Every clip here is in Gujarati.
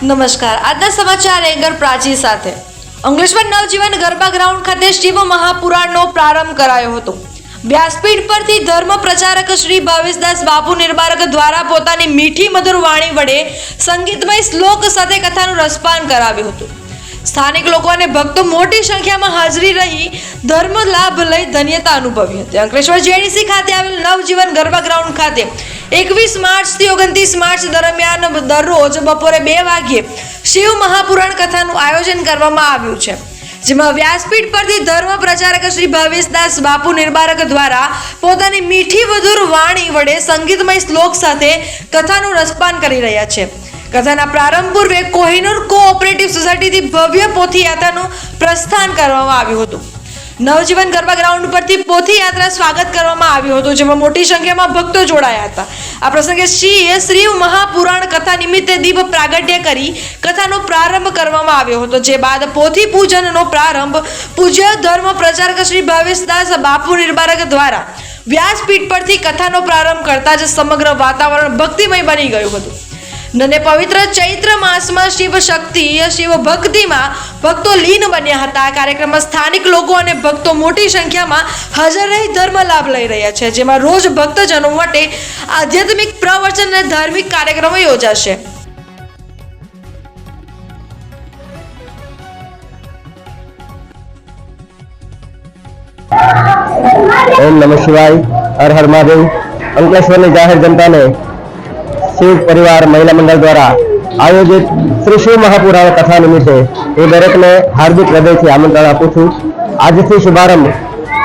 નમસ્કાર, આજના સમાચાર એંગર પ્રાચી સાથે અંકલેશ્વર નવજીવન ગરબા ગ્રાઉન્ડ ખાતે શિવ મહાપુરાણનો પ્રારંભ કરાયો હતો। વ્યાસપીઠ પરથી ધર્મ પ્રચારક શ્રી ભાવેશદાસ બાપુ નિર્બારક દ્વારા પોતાની મીઠી મધુર વાણી વડે સંગીતમય શ્લોક સાથે કથાનું રસપાન કરાવ્યું હતું। સ્થાનિક લોકો અને ભક્તો મોટી સંખ્યામાં હાજરી રહી ધર્મ લાભ લઈ ધન્યતા અનુભવી હતી। અંકલેશ્વર જેડીસી ખાતે આવેલ નવજીવન ગરબા ગ્રાઉન્ડ ખાતે 21 માર્ચથી 29 માર્ચ દરમિયાન દરરોજ બપોરે 2 વાગ્યે શિવ મહાપુરાણ કથાનું આયોજન કરવામાં આવ્યું છે, જેમાં વ્યાસપીઠ પરથી ધર્મ પ્રચારક શ્રી ભાવેશદાસ બાપુ નિર્બારક દ્વારા પોતાની મીઠી મધુર વાણી વડે સંગીતમય શ્લોક સાથે કથાનું રસપાન કરી રહ્યા છે। કથાના પ્રારંભ પૂર્વે કોહિનૂર કોઓપરેટિવ સોસાયટીથી ભવ્ય પોથી યાત્રાનું પ્રસ્થાન કરવામાં આવ્યું હતું। નવજીવન ગરબા ગ્રાઉન્ડ પરથી પોથી યાત્રા સ્વાગત કરવામાં આવ્યું હતું, જેમાં મોટી સંખ્યામાં ભક્તો જોડાયા હતા। આ પ્રસંગે શ્રી મહાપુરાણ કથા નિમિત્તે દીપ પ્રાગટ્ય કરી કથાનો પ્રારંભ કરવામાં આવ્યો હતો, જે બાદ પોથી પૂજનનો પ્રારંભ પૂજ્ય ધર્મ પ્રચારક શ્રી ભાવેશદાસ બાપુ નિર્બારક દ્વારા વ્યાસપીઠ પરથી કથાનો પ્રારંભ કરતા જ સમગ્ર વાતાવરણ ભક્તિમય બની ગયું હતું। અને પવિત્ર ચૈત્ર માસમાં શિવ શક્તિ શિવ ભક્તિમાં ભક્તો લીન બન્યા હતા। આ કાર્યક્રમમાં સ્થાનિક લોકો અને ભક્તો મોટી સંખ્યામાં હાજર રહી ધર્મ લાભ લઈ રહ્યા છે, જેમાં રોજ ભક્તજનો માટે આધ્યાત્મિક પ્રવચન અને ધાર્મિક કાર્યક્રમો યોજાશે। ओम नमः शिवाय। हर हर महादेव। अंकलेश्वर जाहिर जनता ने शिव परिवार महिला मंडल द्वारा आयोजित श्री शिव महापुराण कथा निमित्ते ये दरेक ने हार्दिक हृदय से आमंत्रण आपू छूं। आज से शुभारंभ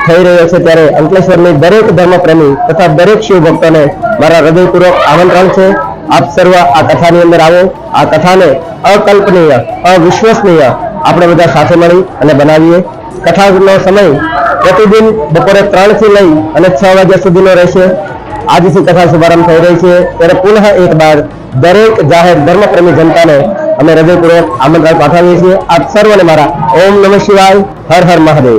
थई रह्यो छे, त्यारे अंकलेश्वर में दरेक धर्म प्रेमी तथा दरेक शिव भक्तों ने मारा हृदयपूर्वक आमंत्रण है। आप सर्व आ कथा नी अंदर आवो। आ कथा ने अकल्पनीय अविश्वसनीय आपणे बधा साथे मळी अने बनावीए। कथानो समय प्रतिदिन बपोरे 3 થી લઈ અને 6 વાગ્યા સુધીનો રહેશે। આજથી કથા શુભારંભ થઈ રહી છે, ત્યારે પુનઃ એક બાર દરેક જાહેર ધર્મપ્રેમી જનતાને અમે હૃદયપૂર્વક આમંત્રણ પાઠવીએ છીએ। આપ સર્વને મારા ઓમ નમઃ શિવાય, હર હર મહાદેવ।